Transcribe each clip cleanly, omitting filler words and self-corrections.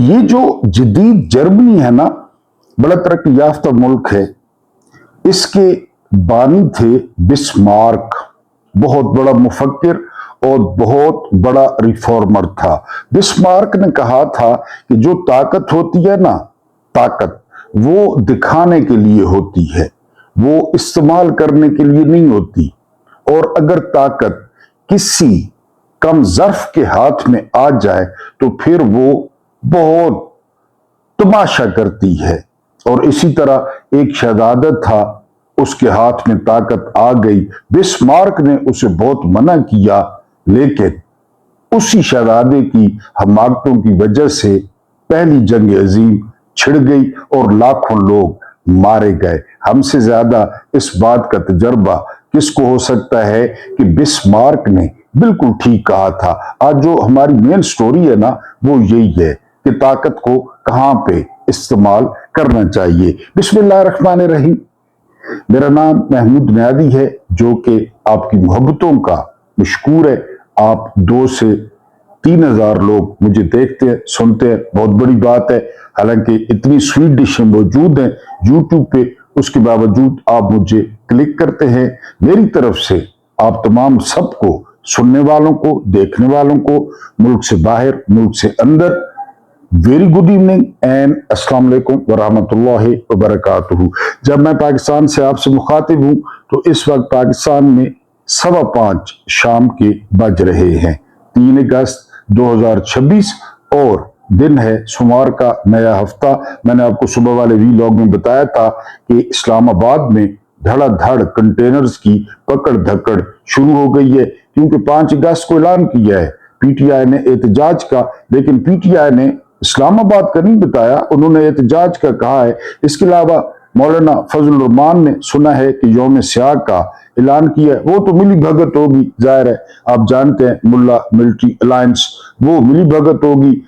یہ جو جدید جرمنی ہے نا، بڑا ترقی یافتہ ملک ہے، اس کے بانی تھے بسمارک، بہت بڑا مفکر اور بہت بڑا ریفارمر تھا۔ بسمارک نے کہا تھا کہ جو طاقت ہوتی ہے نا، طاقت وہ دکھانے کے لیے ہوتی ہے، وہ استعمال کرنے کے لیے نہیں ہوتی، اور اگر طاقت کسی کم ظرف کے ہاتھ میں آ جائے تو پھر وہ بہت تماشا کرتی ہے۔ اور اسی طرح ایک شہزادہ تھا، اس کے ہاتھ میں طاقت آ گئی، بسمارک نے اسے بہت منع کیا، لیکن اسی شہزادے کی حماقتوں کی وجہ سے پہلی جنگ عظیم چھڑ گئی اور لاکھوں لوگ مارے گئے۔ ہم سے زیادہ اس بات کا تجربہ کس کو ہو سکتا ہے کہ بسمارک نے بالکل ٹھیک کہا تھا۔ آج جو ہماری مین سٹوری ہے نا، وہ یہی ہے کہ طاقت کو کہاں پہ استعمال کرنا چاہیے۔ بسم اللہ الرحمن الرحیم۔ میرا نام محمود نیادی ہے، جو کہ آپ کی محبتوں کا مشکور ہے۔ آپ 2 سے 3 ہزار لوگ مجھے دیکھتے ہیں، سنتے ہیں، بہت بڑی بات ہے۔ حالانکہ اتنی سویٹ ڈشیں موجود ہیں یوٹیوب پہ، اس کے باوجود آپ مجھے کلک کرتے ہیں۔ میری طرف سے آپ تمام سب کو، سننے والوں کو، دیکھنے والوں کو، ملک سے باہر، ملک سے اندر، ویری گڈ ایوننگ اینڈ السلام علیکم ورحمۃ اللہ وبرکاتہ۔ جب میں پاکستان سے آپ سے مخاطب ہوں تو اس وقت پاکستان میں 5:15 شام کے بج رہے ہیں، 3 اگست 2026، اور دن ہے سوموار کا، نیا ہفتہ۔ میں نے آپ کو صبح والے وی لاگ میں بتایا تھا کہ اسلام آباد میں دھڑا دھڑ کنٹینرز کی پکڑ دھکڑ شروع ہو گئی ہے، کیونکہ 5 اگست کو اعلان کیا ہے پی ٹی آئی نے احتجاج کا، لیکن پی ٹی آئی نے اسلام آباد کا نہیں بتایا، انہوں نے احتجاج کا کہا ہے۔ اس کے علاوہ مولانا فضل الرحمان نے سنا ہے کہ یوم سیاہ کا اعلان کیا ہے، وہ تو ملی بھگت ہوگی، ظاہر ہے، آپ جانتے ہیں ملا ملٹری الائنس، وہ ملی بھگت ہوگی۔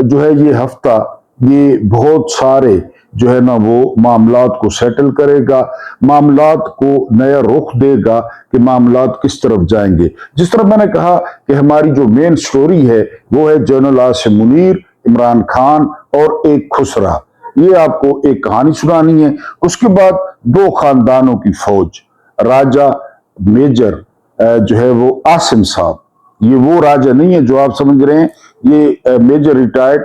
جو ہے یہ ہفتہ یہ بہت سارے جو ہے نا وہ معاملات کو سیٹل کرے گا، معاملات کو نیا رخ دے گا کہ معاملات کس طرف جائیں گے۔ جس طرح میں نے کہا کہ ہماری جو مین سٹوری ہے وہ ہے جنرل عاصم منیر، عمران خان اور ایک خسرا۔ یہ آپ کو ایک کہانی سنانی ہے۔ اس کے بعد 2 خاندانوں کی فوج، راجہ میجر جو ہے وہ عاصم صاحب، یہ وہ راجہ نہیں ہے جو آپ سمجھ رہے ہیں، یہ میجر ریٹائرڈ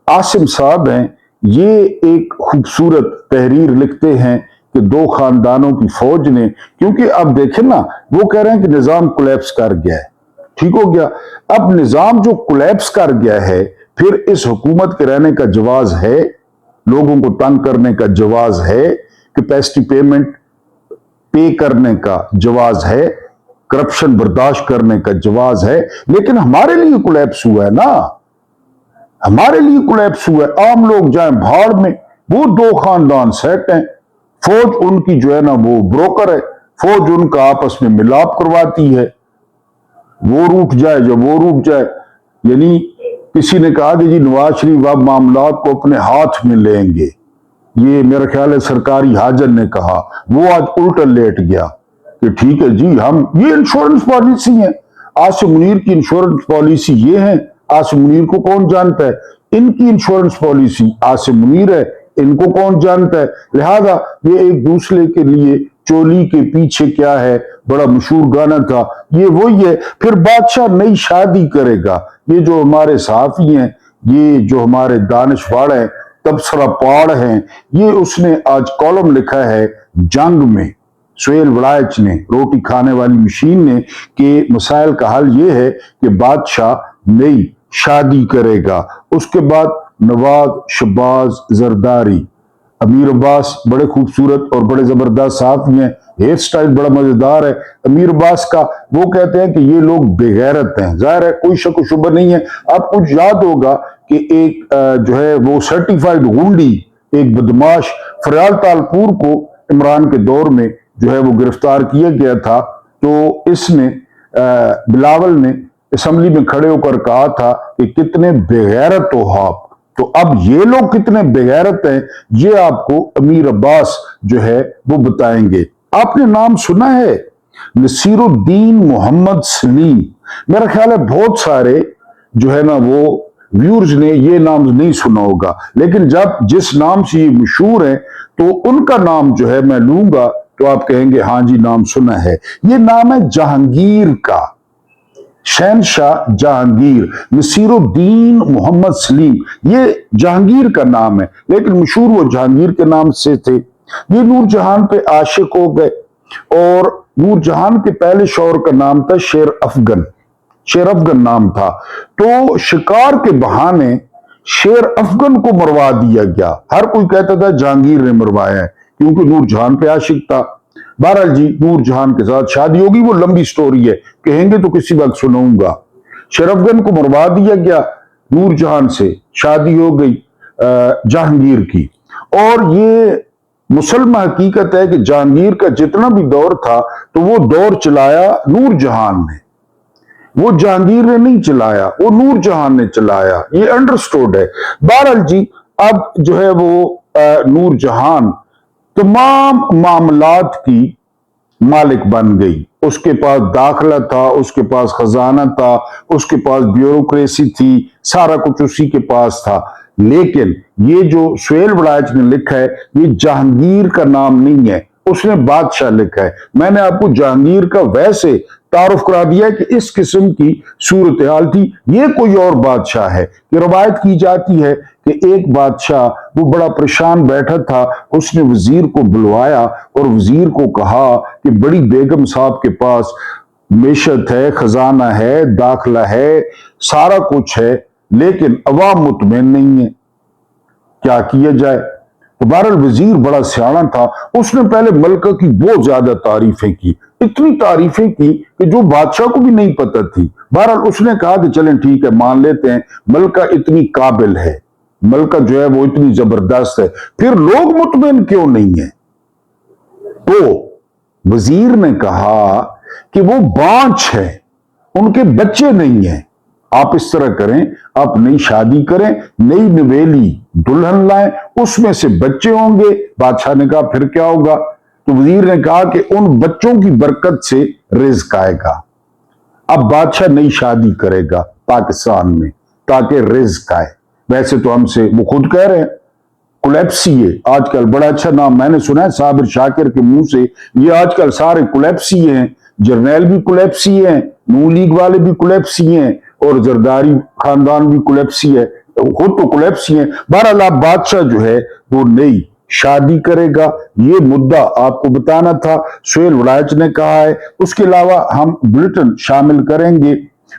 عاصم صاحب ہیں۔ یہ ایک خوبصورت تحریر لکھتے ہیں کہ 2 خاندانوں کی فوج نے، کیونکہ اب دیکھیں نا، وہ کہہ رہے ہیں کہ نظام کولیپس کر گیا ہے، ٹھیک ہو گیا۔ اب نظام جو کولیپس کر گیا ہے، پھر اس حکومت کے رہنے کا جواز ہے، لوگوں کو تنگ کرنے کا جواز ہے، کیپیسٹی پیمنٹ پے کرنے کا جواز ہے، کرپشن برداشت کرنے کا جواز ہے، لیکن ہمارے لیے کولیپس ہوا ہے نا، ہمارے لیے کولیپس ہوا ہے۔ عام لوگ جائیں بھاڑ میں، وہ 2 خاندان سیٹ ہیں، فوج ان کی جو ہے نا وہ بروکر ہے، فوج ان کا آپس میں ملاپ کرواتی ہے، وہ روٹ جائے جب وہ روٹ جائے۔ یعنی کسی نے کہا کہ جی نواز شریف اب معاملات کو اپنے ہاتھ میں لیں گے، یہ میرا خیال ہے سرکاری حاجن نے کہا، وہ آج الٹا لیٹ گیا کہ ٹھیک ہے جی، ہم یہ انشورنس پالیسی ہے، عاصم منیر کی انشورنس پالیسی یہ ہے، عاصم منیر کو کون جانتا ہے، ان کی انشورنس پالیسی عاصم منیر ہے، ان کو کون جانتا ہے، لہذا یہ ایک دوسرے کے لیے چولی کے پیچھے کیا ہے، بڑا مشہور گانا تھا، یہ وہی ہے۔ پھر بادشاہ نئی شادی کرے گا، یہ جو ہمارے صحافی ہیں، یہ جو ہمارے دانشور ہیں، تبصرہ پاڑ ہیں، یہ اس نے آج کالم لکھا ہے جنگ میں، سہیل ولائچ نے، روٹی کھانے والی مشین نے، کہ مسائل کا حل یہ ہے کہ بادشاہ نئی شادی کرے گا۔ اس کے بعد نواز شہباز زرداری، امیر عباس بڑے خوبصورت اور بڑے زبردست صحافی ہیں، ہیئر سٹائل بڑا مزیدار ہے امیر عباس کا، وہ کہتے ہیں کہ یہ لوگ بے غیرت ہیں، ظاہر ہے کوئی شک و شبہ نہیں ہے۔ آپ کو یاد ہوگا کہ ایک جو ہے وہ سرٹیفائیڈ غنڈی، ایک بدماش فریال تالپور کو عمران کے دور میں جو ہے وہ گرفتار کیا گیا تھا، تو اس نے بلاول نے اسمبلی میں کھڑے ہو کر کہا تھا کہ کتنے بے غیرت ہو آپ، تو اب یہ لوگ کتنے بے غیرت ہیں یہ آپ کو امیر عباس جو ہے وہ بتائیں گے۔ آپ نے نام سنا ہے نصیر الدین محمد سلیم، میرا خیال ہے بہت سارے جو ہے نا وہ व्यूअर्स ने ये नाम नहीं सुना होगा, लेकिन जब जिस नाम से ये मशहूर है तो उनका नाम जो है मैं लूंगा तो आप कहेंगे हाँ जी नाम सुना है। ये नाम है जहांगीर का, शहनशाह जहांगीर, नसीरुद्दीन मोहम्मद सलीम, ये जहांगीर का नाम है, लेकिन मशहूर वो जहांगीर के नाम से थे। ये नूरजहान पे आशिक हो गए और नूरजहान के पहले शौहर का नाम था शेर अफगन, शेर अफगन नाम था। तो शिकार के बहाने शेर अफगन को मरवा दिया गया। हर कोई कहता था जहांगीर ने मरवाया है, क्योंकि नूरजहान पे आशिक था। बहरहाल जी नूरजहान के साथ शादी होगी, वो लंबी स्टोरी है, कहेंगे तो किसी वक्त सुनाऊंगा। शेर अफगन को मरवा दिया गया, नूरजहान से शादी हो गई जहांगीर की। और ये मुसलमान हकीकत है कि जहांगीर का जितना भी दौर था तो वो दौर चलाया नूरजहान ने, वो जहांगीर ने नहीं चलाया, वो नूरजहान ने चलाया, ये अंडरस्टूड है। बहरहाल जी अब जो है वो नूरजहान तमाम मामलात की मालिक बन गई। उसके पास दाखला था, उसके पास खजाना था, उसके पास ब्यूरोक्रेसी थी, सारा कुछ उसी के पास था। लेकिन ये जो सुहेल वड़ाइच ने लिखा है ये जहांगीर का नाम नहीं है, उसने बादशाह लिखा है। मैंने आपको जहांगीर का वैसे तारुफ करा दिया है कि इस किस्म की सूरत हाल थी, ये कोई और बादशाह है। कि रवायत की जाती है कि एक बादशाह वो बड़ा परेशान बैठा था, उसने वजीर को बुलवाया और वजीर को कहा कि बड़ी बेगम साहब के पास मेशत है, खजाना है, दाखला है, सारा कुछ है, लेकिन अवाम मुतमईन नहीं है, क्या किया जाए। तो बहरहाल वजीर बड़ा सियाना था, उसने पहले मलका की बहुत ज्यादा तारीफें की, इतनी तारीफें की कि जो बादशाह को भी नहीं पता थी। बहरहाल उसने कहा कि चलें ठीक है मान लेते हैं, मलका इतनी काबिल है, मलका जो है वो इतनी जबरदस्त है, फिर लोग मुतमईन क्यों नहीं है। तो वजीर ने कहा कि वो बांझ है, उनके बच्चे नहीं है, आप इस तरह करें, आप नई शादी करें, नई नवेली दुल्हन लाएं, उसमें से बच्चे होंगे। बादशाह ने कहा फिर क्या होगा। तो वजीर ने कहा कि उन बच्चों की बरकत से रिज्क आएगा। अब बादशाह नई शादी करेगा पाकिस्तान में ताकि रिज्क आए। वैसे तो हमसे वो खुद कह रहे हैं कुलैप्सी है आजकल, बड़ा अच्छा नाम मैंने सुना है साबिर शाकिर के मुंह से, ये आजकल सारे कुलैप्सी हैं, जर्नैल भी कुलैप्सी हैं, नून लीग वाले भी कुलैप्सी हैं और जरदारी खानदान भी कुलैप्सी है, खुद तो कुलैप्सी है। बहरहाल आप बादशाह जो है वो नई शादी करेगा, ये मुद्दा आपको बताना था, सुहेल वड़ाइच ने कहा है। उसके अलावा हम बुलेटिन शामिल करेंगे।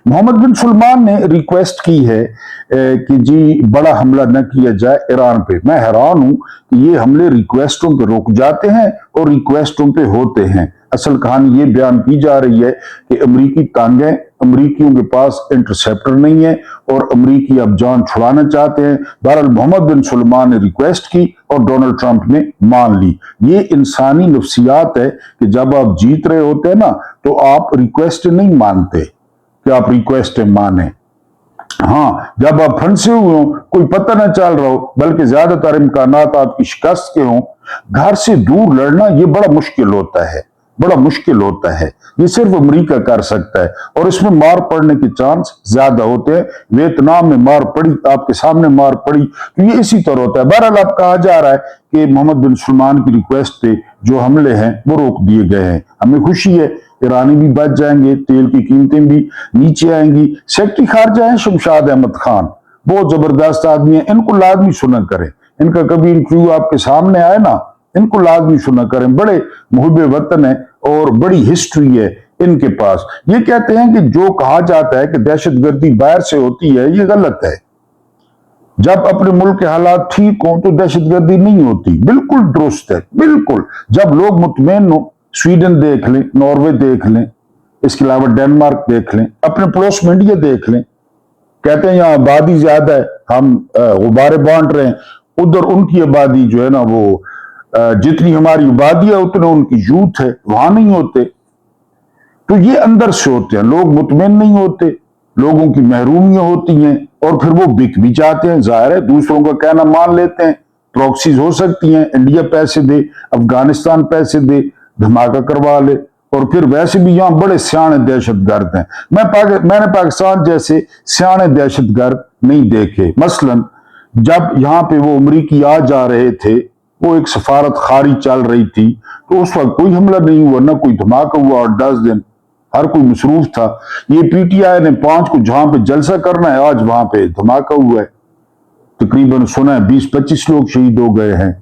मोहम्मद बिन सलमान ने रिक्वेस्ट की है कि जी बड़ा हमला न किया जाए ईरान पे। मैं हैरान हूं कि ये हमले रिक्वेस्टों पे रुक जाते हैं और रिक्वेस्टों पे होते हैं। असल कहानी ये बयान की जा रही है कि अमरीकी तंग है, अमरीकियों के पास इंटरसेप्टर नहीं है और अमरीकी अब जान छुड़ाना चाहते हैं। बहरहाल मोहम्मद बिन सलमान ने रिक्वेस्ट की और डोनाल्ड ट्रंप ने मान ली। ये इंसानी नफ्सियात है कि जब आप जीत रहे होते हैं ना तो आप रिक्वेस्ट नहीं मानते कि आप रिक्वेस्ट माने। हाँ, जब आप फंसे हुए हो, कोई पता ना चल रहा हो, बल्कि ज्यादातर इम्कानात आपकी शिकस्त के हों, घर से दूर लड़ना ये बड़ा मुश्किल होता है, बड़ा मुश्किल होता है। ये सिर्फ अमेरिका कर सकता है और इसमें मार पड़ने के चांस ज्यादा होते हैं। वियतनाम में मार पड़ी, आपके सामने मार पड़ी, तो ये इसी तरह होता है। बहरहाल अब कहा जा रहा है कि मोहम्मद बिन सलमान की रिक्वेस्ट पे जो हमले हैं वो रोक दिए गए हैं। हमें खुशी है, ईरानी भी बच जाएंगे, तेल की कीमतें भी नीचे आएंगी। सेक्रेटरी खारजा है शमशाद अहमद खान, बहुत जबरदस्त आदमी है, इनको लाजमी सुना करें, इनका कभी इंटरव्यू आपके सामने आए ना, इनको लाजमी सुना करें। बड़े मुहिब वतन है और बड़ी हिस्ट्री है इनके पास। ये कहते हैं कि जो कहा जाता है कि दहशतगर्दी बाहर से होती है, ये गलत है। जब अपने मुल्क के हालात ठीक हो तो दहशतगर्दी नहीं होती, बिल्कुल दुरुस्त है, बिल्कुल। जब लोग मुतमईन हो, स्वीडन देख लें, नॉर्वे देख लें, इसके अलावा डेनमार्क देख लें, अपने पड़ोस में इंडिया देख लें, कहते हैं यहाँ आबादी ज्यादा है, हम गुब्बारे बांट रहे हैं, उधर उनकी आबादी जो है ना वो जितनी हमारी आबादी है उतने उनकी यूथ है, वहां नहीं होते। तो ये अंदर से होते हैं, लोग मुतमईन नहीं होते, लोगों की महरूमियां होती हैं और फिर वो बिक भी जाते हैं। जाहिर है दूसरों का कहना मान लेते हैं, प्रॉक्सीज हो सकती हैं, इंडिया पैसे दे, अफगानिस्तान पैसे दे, धमाका करवा ले और फिर वैसे भी यहाँ बड़े सियाने दहशतगर्द हैं। मैंने पाकिस्तान जैसे सियाने दहशतगर्द नहीं देखे। मसलन जब यहाँ पे वो अमरीकी आ जा रहे थे, वो एक सफारत खारी चल रही थी, तो उस वक्त कोई हमला नहीं हुआ, ना कोई धमाका हुआ, और 10 दिन हर कोई मसरूफ था। ये पीटीआई ने 5 को जहां पे जलसा करना है, आज वहां पे धमाका हुआ है, तकरीबन सुना है 20-25 लोग शहीद हो गए हैं,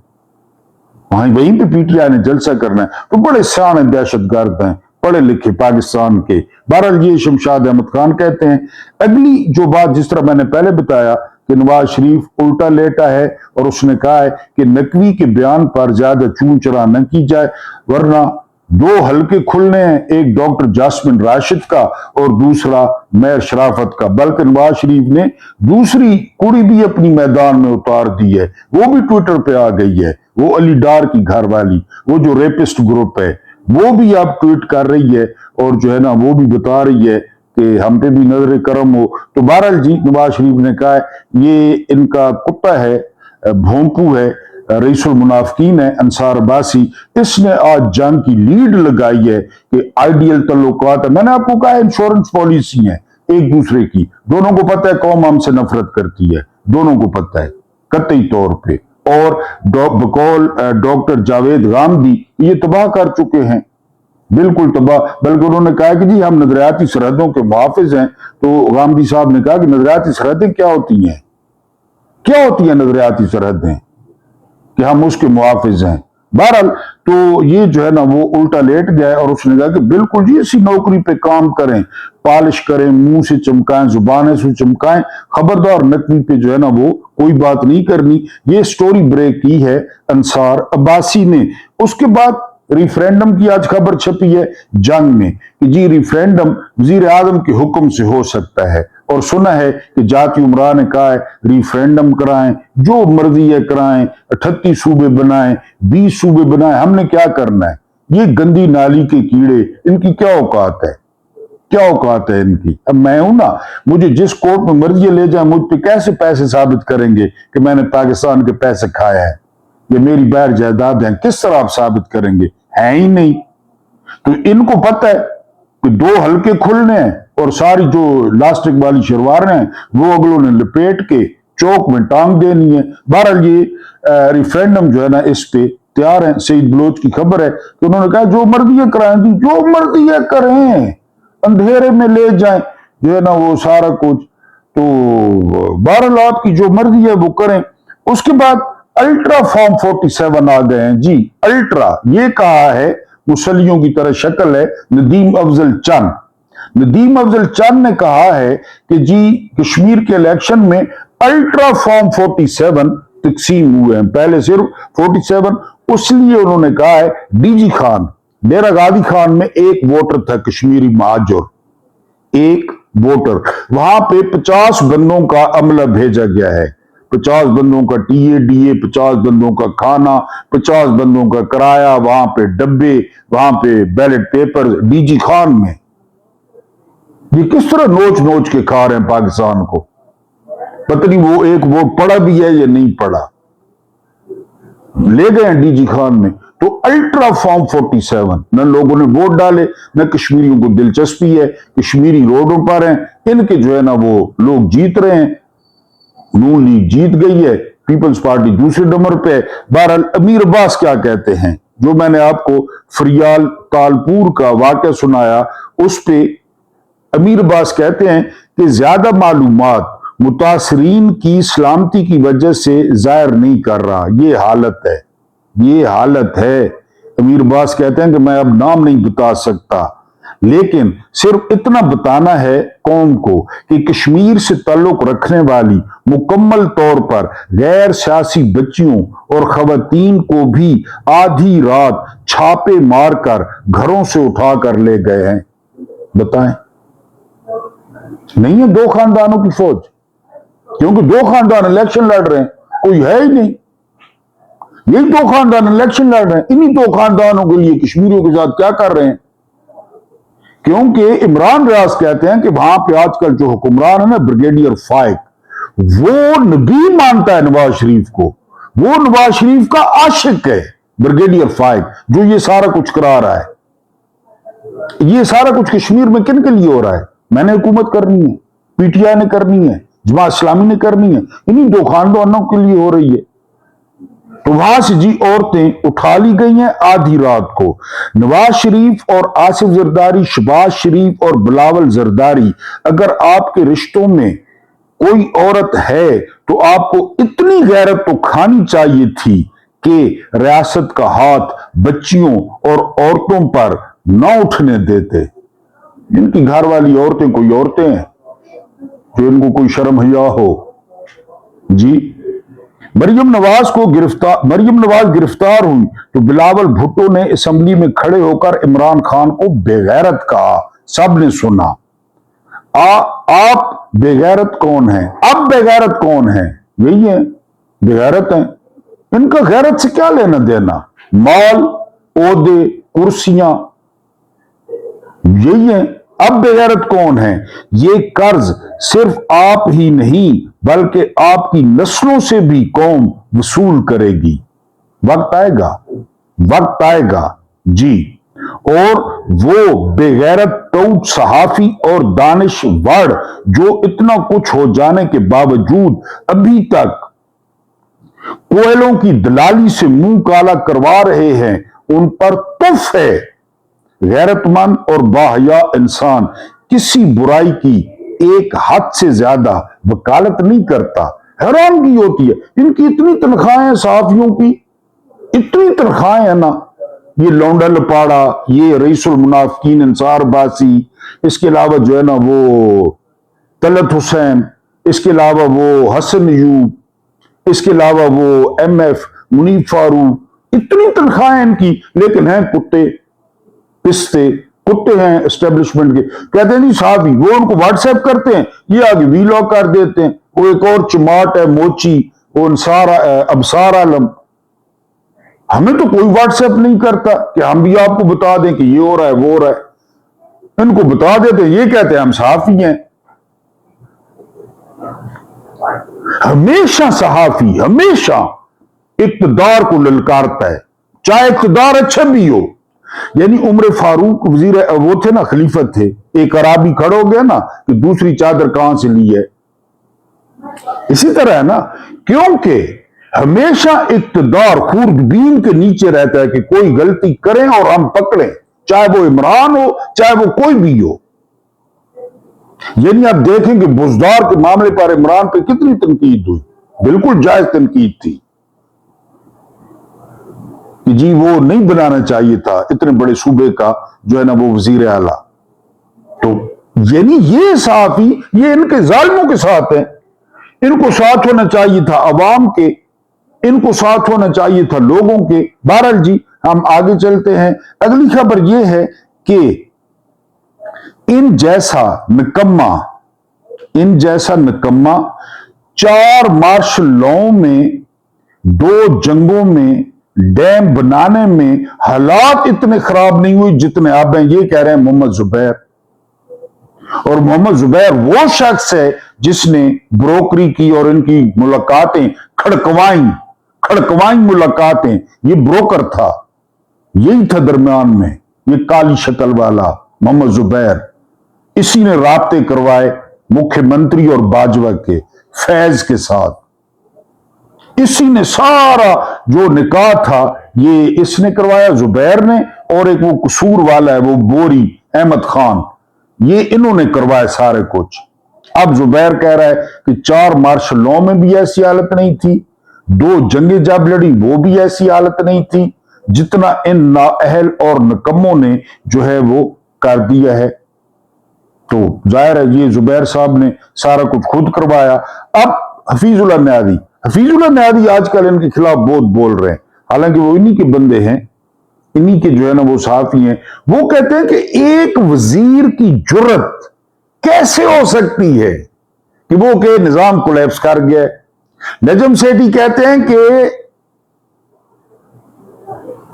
वहीं पे पीटीआई ने जलसा करना है। तो बड़े सियाने दहशतगर्द हैं, पढ़े लिखे पाकिस्तान के। बहरहाल ये शमशाद अहमद खान कहते हैं। अगली जो बात, जिस तरह मैंने पहले बताया कि नवाज शरीफ उल्टा लेटा है और उसने कहा है कि नकवी के बयान पर ज्यादा चूं चरा न की जाए, वरना 2 हल्के खुलने हैं, एक डॉक्टर जास्मिन राशिद का और दूसरा मेयर शराफत का। बल्कि नवाज शरीफ ने दूसरी कुड़ी भी अपनी मैदान में उतार दी है, वो भी ट्विटर पे आ गई है। वो अली डार की घर वाली, वो जो रेपिस्ट ग्रुप है, वो भी अब ट्वीट कर रही है और जो है ना वो भी बता रही है कि हम पे भी नजर करम हो। तो बहरहाल जी, नवाज शरीफ ने कहा है ये इनका कुत्ता है, भोंपू है, रईसुल मुनाफिकीन है अंसार अब्बासी, इसने आज जंग की लीड लगाई है कि आइडियल तल्लुकात है। मैंने आपको कहा इंश्योरेंस पॉलिसी है एक दूसरे की, दोनों को पता है कौम हमसे नफरत करती है, दोनों को पता है कतई तौर पे। और बकौल डॉक्टर जावेद गामदी ये तबाह कर चुके हैं, बिल्कुल तबाह। बल्कि उन्होंने कहा कि जी हम नजरियाती सरहदों के मुहाफिज हैं। तो गामदी साहब ने कहा कि नजरियाती सरहदें क्या होती हैं, क्या होती है नजरियाती सरहदें, कि हम उसके मुहाफिज हैं। बहरहाल तो ये जो है ना वो उल्टा लेट गया और उसने कहा कि बिल्कुल जी इसी नौकरी पे काम करें, पॉलिश करें, मुंह से चमकाएं, जुबान से चमकाएं, खबरदार नकवी पे जो है ना वो कोई बात नहीं करनी। ये स्टोरी ब्रेक की है अंसार अब्बासी ने। उसके बाद रिफरेंडम की आज खबर छपी है जंग में कि जी रिफरेंडम वजीर आजम के हुक्म से हो सकता है, और सुना है कि जाती उमरा ने कहा है रिफरेंडम कराएं, जो मर्जी है कराएं, 38 सूबे बनाएं, 20 सूबे बनाएं, हमने क्या करना है। ये गंदी नाली के कीड़े, इनकी क्या औकात है, क्या औकात है इनकी। अब मैं हूं ना, मुझे जिस कोर्ट में मर्जी ले जाए, मुझ पे कैसे पैसे साबित करेंगे कि मैंने पाकिस्तान के पैसे खाया है, ये मेरी बैर जायदाद है, किस तरह आप साबित करेंगे, है ही नहीं। तो इनको पता है कि 2 हल्के खुलने हैं और सारी जो लास्टिक वाली शलवारें हैं वो अगलों ने लपेट के चौक में टांग देनी है। बहरहाल ये रिफरेंडम जो है ना इस पे तैयार है। सईद बलोच की खबर है कि उन्होंने कहा जो मर्जी है कराएं, जो मर्जी है करें, अंधेरे में ले जाएं जो है ना वो सारा कुछ। तो बहरहाल आपकी जो मर्जी है वो करें। उसके बाद अल्ट्रा फॉर्म 47 आ गए हैं जी। अल्ट्रा ये कहा है, मुसलियों की तरह शक्ल है, नदीम अफजल चंद। नदीम अफजल चंद ने कहा है कि जी कश्मीर के इलेक्शन में अल्ट्रा फॉर्म 47 तकसीम हुए हैं, पहले सिर्फ 47। उसलिए उन्होंने कहा है डीजी खान, डेरा गाजी खान में एक वोटर था कश्मीरी महाजर, एक वोटर, वहां पे 50 बंदों का अमला भेजा गया है, 50 बंदों का टीए 50 बंदों का खाना, 50 बंदों का किराया, वहां पे डब्बे, वहां पे बैलेट पेपर डीजी खान में। ये किस तरह नोच नोच के खा रहे हैं पाकिस्तान को, पता नहीं वो एक वोट पड़ा भी है या नहीं पड़ा, ले गए हैं डीजी खान में। तो अल्ट्रा फॉर्म 47, न लोगों ने वोट डाले, न कश्मीरियों को दिलचस्पी है, कश्मीरी रोडों पर हैं, इनके जो है ना वो लोग जीत रहे हैं, नून लीग जीत गई है, पीपल्स पार्टी दूसरे नंबर पे है। बहरहाल अमीर अब्बास क्या कहते हैं, जो मैंने आपको फरियाल तालपुर का वाकया सुनाया, उस पे अमीर अब्बास कहते हैं कि ज्यादा मालूमात मुतासरीन की सलामती की वजह से जाहिर नहीं कर रहा। ये हालत है, ये हालत है। अमीर अब्बास कहते हैं कि मैं अब नाम नहीं बता सकता, लेकिन सिर्फ इतना बताना है कौम को कि कश्मीर से ताल्लुक रखने वाली मुकम्मल तौर पर गैर सियासी बच्चियों और खवातीन को भी आधी रात छापे मारकर घरों से उठा कर ले गए हैं। बताएं, नहीं है 2 खानदानों की फौज, क्योंकि 2 खानदान इलेक्शन लड़ रहे हैं, कोई है ही नहीं, यही 2 खानदान इलेक्शन लड़ रहे हैं। इन्हीं 2 खानदानों के लिए कश्मीरियों के साथ क्या कर रहे हैं, क्योंकि इमरान रियाज कहते हैं कि वहां पे आजकल जो हुक्मरान है ना ब्रिगेडियर फाइक, वो नबी मानता है नवाज शरीफ को, वो नवाज शरीफ का आशिक है ब्रिगेडियर फाइक, जो ये सारा कुछ करा रहा है। یہ سارا کچھ کشمیر میں کن کے لیے ہو رہا ہے؟ میں نے حکومت کرنی ہے، پی ٹی آئی نے کرنی ہے، جماعت اسلامی نے کرنی ہے، انہیں دو خاندانوں کے لیے ہو رہی ہے۔ تو وہاں سے جی عورتیں اٹھا لی گئی ہیں آدھی رات کو۔ نواز شریف اور آصف زرداری، شہباز شریف اور بلاول زرداری، اگر آپ کے رشتوں میں کوئی عورت ہے تو آپ کو اتنی غیرت تو کھانی چاہیے تھی کہ ریاست کا ہاتھ بچیوں اور عورتوں پر نہ اٹھنے دیتے۔ ان کی گھر والی عورتیں کوئی عورتیں ہیں جو ان کو کوئی شرم حیا ہو؟ جی مریم نواز گرفتار ہوئی تو بلاول بھٹو نے اسمبلی میں کھڑے ہو کر عمران خان کو بے غیرت کہا، سب نے سنا۔ آپ بے غیرت کون ہیں؟ اب بے غیرت کون ہیں؟ یہی ہیں، بے غیرت ہیں۔ ان کا غیرت سے کیا لینا دینا؟ مال، عہدے، کرسیاں، یہی ہیں۔ اب بے غیرت کون ہے؟ یہ قرض صرف آپ ہی نہیں بلکہ آپ کی نسلوں سے بھی قوم وصول کرے گی۔ وقت آئے گا، وقت آئے گا جی۔ اور وہ بے غیرت ٹوٹ صحافی اور دانشور جو اتنا کچھ ہو جانے کے باوجود ابھی تک کوئلوں کی دلالی سے منہ کالا کروا رہے ہیں، ان پر تف ہے۔ غیرت مند اور باحیا انسان کسی برائی کی ایک حد سے زیادہ وکالت نہیں کرتا۔ حیرانگی ہوتی ہے، ان کی اتنی تنخواہیں، صحافیوں کی اتنی تنخواہیں ہیں نا، یہ لونڈا لپاڑا، یہ رئیس المنافقین انصار باسی، اس کے علاوہ جو ہے نا وہ طلعت حسین، اس کے علاوہ وہ حسن ایوب، اس کے علاوہ وہ ایم ایف منیب فاروق، اتنی تنخواہیں ان کی، لیکن ہیں کتے پستے، کتے ہیں اسٹیبلشمنٹ کے۔ کہتے ہیں نہیں صحافی، وہ ان کو واٹس ایپ کرتے ہیں، یہ آگے ویلاگ کر دیتے ہیں۔ وہ ایک اور چماٹ ہے موچی، وہ ابصار عالم، ہمیں تو کوئی واٹس ایپ نہیں کرتا کہ ہم بھی آپ کو بتا دیں کہ یہ ہو رہا ہے وہ ہو رہا ہے۔ ان کو بتا دیتے، یہ کہتے ہیں ہم صحافی ہیں۔ ہمیشہ صحافی ہمیشہ اقتدار کو للکارتا ہے، چاہے اقتدار اچھا بھی ہو۔ یعنی عمر فاروق وزیر وہ تھے نا، خلیفت تھے، ایک عرابی کھڑا ہو گیا نا کہ دوسری چادر کہاں سے لی ہے، اسی طرح ہے نا، کیونکہ ہمیشہ اقتدار خوردبین کے نیچے رہتا ہے کہ کوئی غلطی کریں اور ہم پکڑیں، چاہے وہ عمران ہو چاہے وہ کوئی بھی ہو۔ یعنی آپ دیکھیں کہ بزدار کے معاملے پر عمران پہ کتنی تنقید ہوئی، بالکل جائز تنقید تھی کہ جی وہ نہیں بنانا چاہیے تھا اتنے بڑے صوبے کا جو ہے نا وہ وزیر اعلیٰ۔ تو یعنی یہ صحافی یہ ان کے ظالموں کے ساتھ ہیں، ان کو ساتھ ہونا چاہیے تھا عوام کے، ان کو ساتھ ہونا چاہیے تھا لوگوں کے۔ بہرحال جی ہم آگے چلتے ہیں۔ اگلی خبر یہ ہے کہ ان جیسا نکما 4 مارشل لاؤں میں 2 جنگوں میں ڈیم بنانے میں حالات اتنے خراب نہیں ہوئے جتنے اب ہیں، یہ کہہ رہے ہیں محمد زبیر۔ اور محمد زبیر وہ شخص ہے جس نے بروکری کی اور ان کی ملاقاتیں کھڑکوائیں ملاقاتیں، یہ بروکر تھا، یہی تھا درمیان میں، یہ کالی شکل والا محمد زبیر۔ اسی نے رابطے کروائے مکھیہ منتری اور باجوہ کے فیض کے ساتھ، اسی نے سارا جو نکاح تھا یہ اس نے کروایا، زبیر نے، اور ایک وہ قصور والا ہے وہ بوری احمد خان، یہ انہوں نے کروایا سارے کچھ۔ اب زبیر کہہ رہا ہے کہ 4 مارشل لاء میں بھی ایسی حالت نہیں تھی، 2 جنگیں جب لڑی وہ بھی ایسی حالت نہیں تھی جتنا ان نااہل اور نکموں نے جو ہے وہ کر دیا ہے۔ تو ظاہر ہے یہ زبیر صاحب نے سارا کچھ خود کروایا۔ اب حفیظ اللہ نیادی آج کل ان کے خلاف بہت بول رہے ہیں، حالانکہ وہ انہی کے بندے ہیں، انہی کے جو ہے نا وہ صحافی ہیں۔ وہ کہتے ہیں کہ ایک وزیر کی جرت کیسے ہو سکتی ہے کہ وہ کہ نظام کولیپس کر گیا۔ نجم سیٹھی کہتے ہیں کہ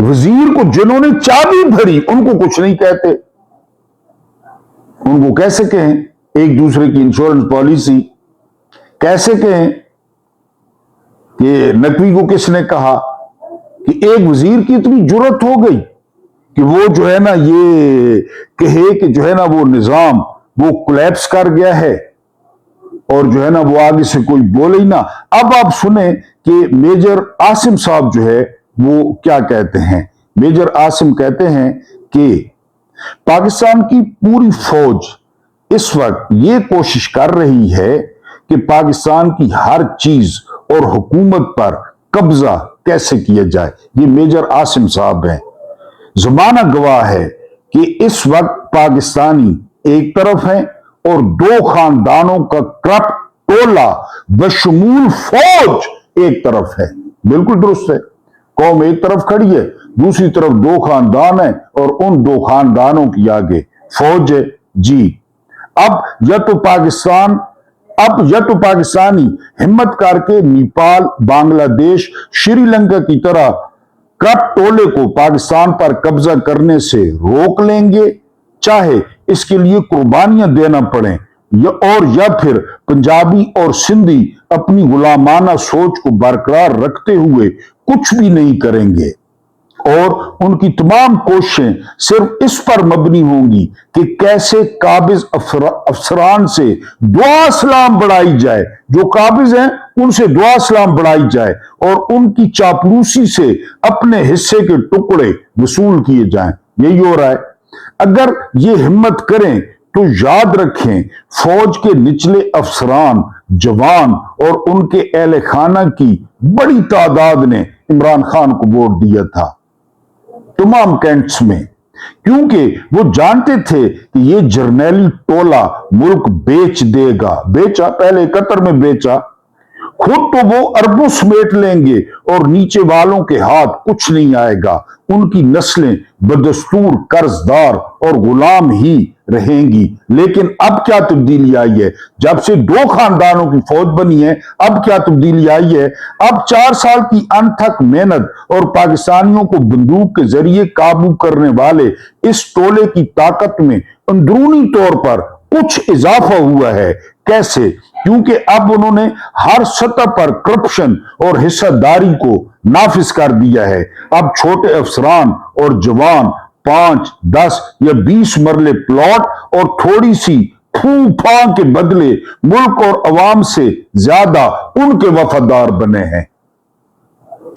وزیر کو جنہوں نے چابی بھری ان کو کچھ نہیں کہتے، ان کو کیسے کہیں ایک دوسرے کی انشورنس پالیسی، کیسے کہیں کہ نقوی کو کس نے کہا کہ ایک وزیر کی اتنی جرت ہو گئی कि वो जो है ना ये कहे कि जो है ना वो निजाम वो कोलैप्स कर गया है और जो है ना वो आगे से कोई बोले ही ना। अब आप सुने कि मेजर आसिम साहब जो है वो क्या कहते हैं। मेजर आसिम कहते हैं कि पाकिस्तान की पूरी फौज इस वक्त ये कोशिश कर रही है कि पाकिस्तान की हर चीज और हुकूमत पर कब्जा कैसे किया जाए। ये मेजर आसिम साहब हैं। जमाना गवाह है कि इस वक्त पाकिस्तानी एक तरफ है और दो खानदानों का करप्ट टोला बशमूल फौज एक तरफ है। बिल्कुल दुरुस्त है। कौम एक तरफ खड़ी है, दूसरी तरफ दो खानदान है और उन दो खानदानों की आगे फौज है। जी अब या तो पाकिस्तानी हिम्मत करके नेपाल, बांग्लादेश, श्रीलंका की तरह करप्ट टोले को पाकिस्तान पर कब्जा करने से रोक लेंगे, चाहे इसके लिए कुर्बानियां देना पड़े, या फिर पंजाबी और सिंधी अपनी गुलामाना सोच को बरकरार रखते हुए कुछ भी नहीं करेंगे और उनकी तमाम कोशिशें सिर्फ इस पर मबनी होंगी कि कैसे काबिज अफसरान से दुआ सलाम बढ़ाई जाए, जो काबिज हैं उनसे दुआ सलाम बढ़ाई जाए और उनकी चापलूसी से अपने हिस्से के टुकड़े वसूल किए जाएं। यही हो रहा है। अगर ये हिम्मत करें तो याद रखें, फौज के निचले अफसरान, जवान और उनके अहले खाना की बड़ी तादाद ने इमरान खान को वोट दिया था तमाम कैंट्स में, क्योंकि वो जानते थे कि ये जर्नैली टोला मुल्क बेच देगा। बेचा, पहले कतर में बेचा, खुद तो वो अरबों समेट लेंगे और नीचे वालों के हाथ कुछ नहीं आएगा। उनकी नस्लें बदस्तूर कर्जदार और गुलाम ही रहेंगी। लेकिन अब क्या तब्दीली आई है? जब से दो खानदानों की फौज बनी है, अब क्या तब्दीली आई है? अब 4 साल की अनथक मेहनत और पाकिस्तानियों को बंदूक के जरिए काबू करने वाले इस टोले की ताकत में अंदरूनी तौर पर कुछ इजाफा हुआ है। कैसे? क्योंकि अब उन्होंने हर सतह पर करप्शन और हिस्सेदारी को नाफिज कर दिया है। अब छोटे अफसरान और जवान 5, 10 या 20 मरले प्लॉट और थोड़ी सी फूफा के बदले मुल्क और अवाम से ज्यादा उनके वफादार बने हैं।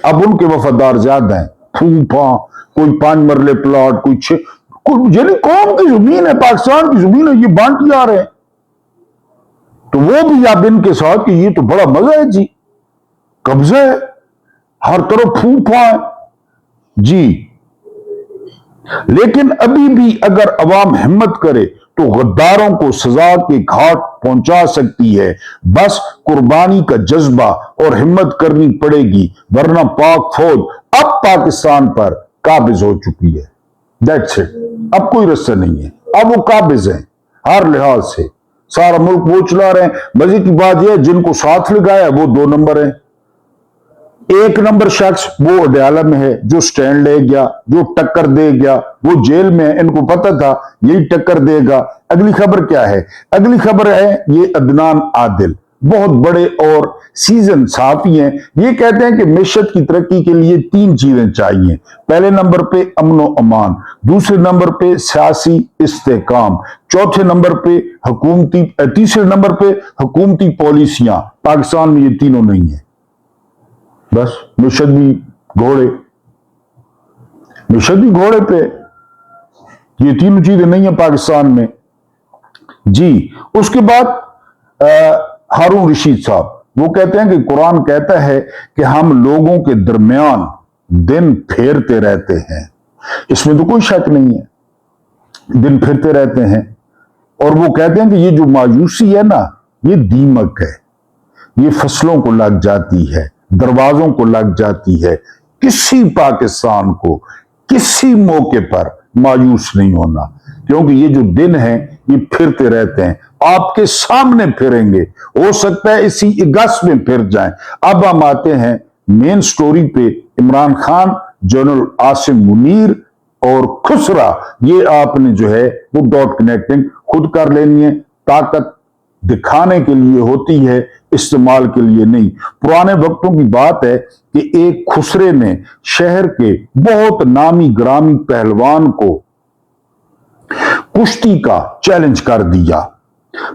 अब उनके वफादार ज्यादा हैं। फूफा, कोई 5 मरले प्लॉट, यानी कौम की जमीन है, पाकिस्तान की जमीन है, ये बांट जा रहे हैं। तो वो भी अब इनके साथ कि ये तो बड़ा मजा है जी, कब्जा है, हर तरफ फूफा है जी। लेकिन अभी भी अगर अवाम हिम्मत करे तो गद्दारों को सजा के घाट पहुंचा सकती है। बस कुर्बानी का जज्बा और हिम्मत करनी पड़ेगी, वरना पाक फौज अब पाकिस्तान पर काबिज हो चुकी है। That's it. अब कोई रास्ता नहीं है, अब वो काबिज हैं हर लिहाज से। सारा मुल्क वो चला रहे हैं। मजे की बात यह, जिनको साथ लगाया वो 2 नंबर है। 1 नंबर शख्स वो अडयाला में है, जो स्टैंड ले गया, जो टक्कर दे गया, वो जेल में है। इनको पता था यही टक्कर देगा। अगली खबर क्या है? अगली खबर है ये अदनान आदिल, बहुत बड़े और सीजन सहाफी हैं। ये कहते हैं कि मिशत की तरक्की के लिए 3 चीजें चाहिए। पहले नंबर पे अमन व अमान, दूसरे नंबर पे सियासी इस्तेहकाम, चौथे नंबर पे तीसरे नंबर पे हुकूमती पॉलिसियां। पाकिस्तान में ये तीनों नहीं है। बस मिशत भी घोड़े पे, ये तीनों चीजें नहीं है पाकिस्तान में जी। उसके बाद हारून रशीद साहब वो कहते हैं कि कुरान कहता है कि हम लोगों के दरमियान दिन फेरते रहते हैं। इसमें तो कोई शक नहीं है, दिन फिरते रहते हैं। और वो कहते हैं कि ये जो मायूसी है ना, ये दीमक है, ये फसलों को लग जाती है, दरवाजों को लग जाती है। किसी पाकिस्तान को किसी मौके पर मायूस नहीं होना, क्योंकि ये जो दिन है ये फिरते रहते हैं, आपके सामने फिरेंगे। हो सकता है इसी अगस्त में फिर जाएं। अब हम आते हैं मेन स्टोरी पे। इमरान खान, जनरल आसिम मुनीर और खुसरा, ये आपने जो है वो डॉट कनेक्टिंग खुद कर लेनी है। ताकत दिखाने के लिए होती है استعمال کے لیے نہیں۔ پرانے وقتوں کی بات ہے کہ ایک خسرے نے شہر کے بہت نامی گرامی پہلوان کو کشتی کا چیلنج کر دیا۔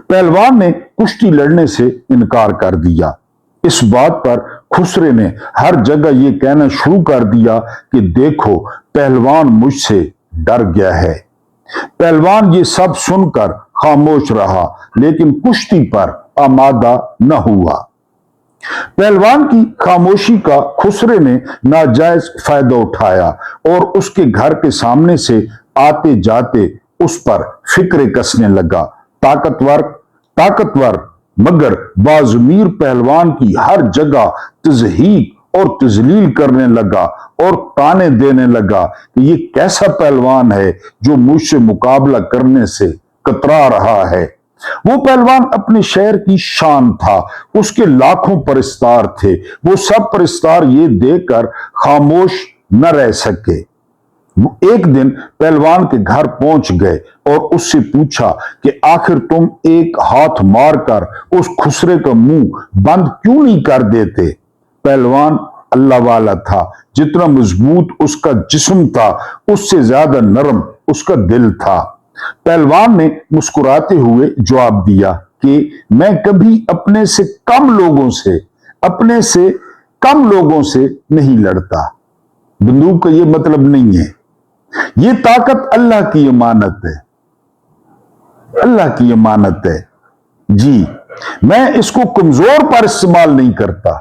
پہلوان نے کشتی لڑنے سے انکار کر دیا۔ اس بات پر خسرے نے ہر جگہ یہ کہنا شروع کر دیا کہ دیکھو پہلوان مجھ سے ڈر گیا ہے۔ پہلوان یہ سب سن کر خاموش رہا لیکن کشتی پر آمادہ نہ ہوا۔ پہلوان کی خاموشی کا خسرے نے ناجائز فائدہ اٹھایا اور اس کے گھر کے سامنے سے آتے جاتے اس پر فکرے کسنے لگا۔ طاقتور مگر باضمیر پہلوان کی ہر جگہ تضحیک اور تذلیل کرنے لگا اور تانے دینے لگا کہ یہ کیسا پہلوان ہے جو مجھ سے مقابلہ کرنے سے کترا رہا ہے۔ وہ پہلوان اپنے شہر کی شان تھا، اس کے لاکھوں پرستار تھے، وہ سب پرستار یہ دیکھ کر خاموش نہ رہ سکے۔ وہ ایک دن پہلوان کے گھر پہنچ گئے اور اس سے پوچھا کہ آخر تم ایک ہاتھ مار کر اس خسرے کا منہ بند کیوں نہیں کر دیتے؟ پہلوان اللہ والا تھا، جتنا مضبوط اس کا جسم تھا اس سے زیادہ نرم اس کا دل تھا۔ پہلوان نے مسکراتے ہوئے جواب دیا کہ میں کبھی اپنے سے کم لوگوں سے نہیں لڑتا۔ بندوق کا یہ مطلب نہیں ہے، یہ طاقت اللہ کی امانت ہے، اللہ کی امانت ہے۔ جی میں اس کو کمزور پر استعمال نہیں کرتا۔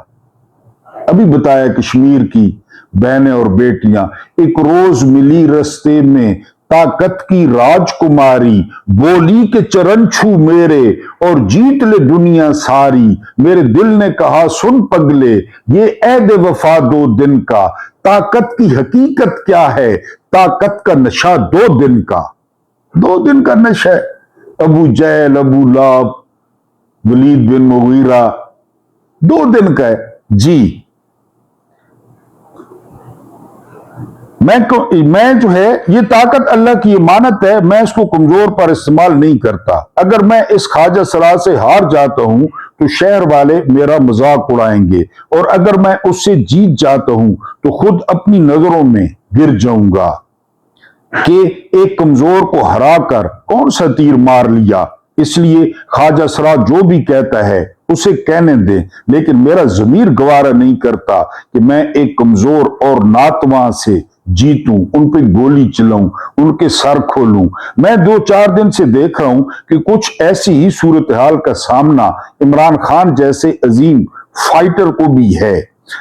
ابھی بتایا کشمیر کی بہنیں اور بیٹیاں، ایک روز ملی رستے میں طاقت کی راج کماری، بولی کے چرن چھو میرے اور جیت لے دنیا ساری۔ میرے دل نے کہا سن پگلے یہ عہد وفا 2 دن کا، طاقت کی حقیقت کیا ہے؟ طاقت کا نشہ 2 دن کا، 2 دن کا نشہ ہے۔ ابو جہل، ابو لہب، ولید بن مغیرہ 2 دن کا ہے۔ جی میں جو ہے یہ طاقت اللہ کی امانت ہے، میں اس کو کمزور پر استعمال نہیں کرتا۔ اگر میں اس خواجہ سرا سے ہار جاتا ہوں تو شہر والے میرا مذاق اڑائیں گے، اور اگر میں اس سے جیت جاتا ہوں تو خود اپنی نظروں میں گر جاؤں گا کہ ایک کمزور کو ہرا کر کون سا تیر مار لیا۔ اس لیے خواجہ سرا جو بھی کہتا ہے اسے کہنے دیں، لیکن میرا ضمیر گوارا نہیں کرتا کہ میں ایک کمزور اور ناتواں سے جیتوں، ان پہ گولی چلاؤں، ان کے سر کھولوں۔ میں 2-4 دن سے دیکھ رہا ہوں کہ کچھ ایسی ہی صورتحال کا سامنا عمران خان جیسے عظیم فائٹر کو بھی ہے،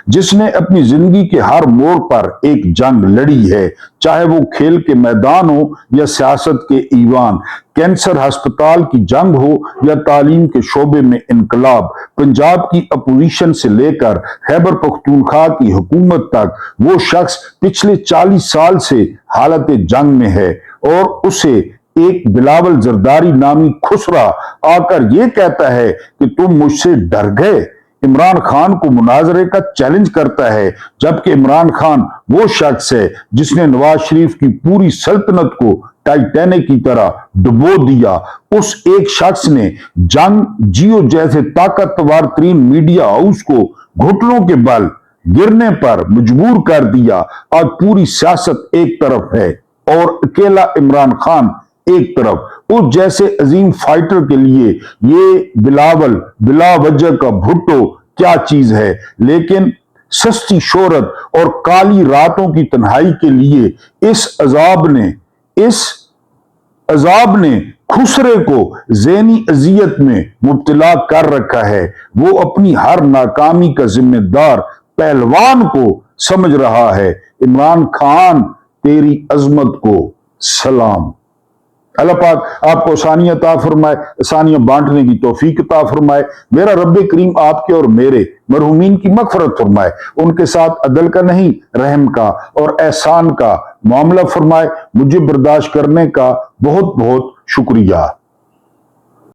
جس نے اپنی زندگی کے ہر موڑ پر ایک جنگ لڑی ہے، چاہے وہ کھیل کے میدان ہو یا سیاست کے ایوان، کینسر ہسپتال کی جنگ ہو یا تعلیم کے شعبے میں انقلاب، پنجاب کی اپوزیشن سے لے کر خیبر پختونخوا کی حکومت تک۔ وہ شخص پچھلے 40 سال سے حالت جنگ میں ہے اور اسے ایک بلاول زرداری نامی خسرا آ کر یہ کہتا ہے کہ تم مجھ سے ڈر گئے۔ عمران خان کو مناظرے کا چیلنج کرتا ہے، جبکہ عمران خان وہ شخص ہے جس نے نواز شریف کی پوری سلطنت کو ٹائٹینک کی طرح ڈبو دیا۔ اس ایک شخص نے جنگ جیو جیسے طاقتور ترین میڈیا ہاؤس کو گھٹنوں کے بل گرنے پر مجبور کر دیا۔ آج پوری سیاست ایک طرف ہے اور اکیلا عمران خان ایک طرف۔ اس جیسے عظیم فائٹر کے لیے یہ بلاول بلا وجہ کا بھٹو کیا چیز ہے، لیکن سستی شہرت اور کالی راتوں کی تنہائی کے لیے اس عذاب نے خسرے کو ذہنی اذیت میں مبتلا کر رکھا ہے۔ وہ اپنی ہر ناکامی کا ذمہ دار پہلوان کو سمجھ رہا ہے۔ عمران خان تیری عظمت کو سلام۔ اللہ پاک آپ کو آسانیاں عطا فرمائے، آسانیاں بانٹنے کی توفیق عطا فرمائے۔ میرا رب کریم آپ کے اور میرے مرحومین کی مغفرت فرمائے، ان کے ساتھ عدل کا نہیں رحم کا اور احسان کا معاملہ فرمائے۔ مجھے برداشت کرنے کا بہت بہت شکریہ۔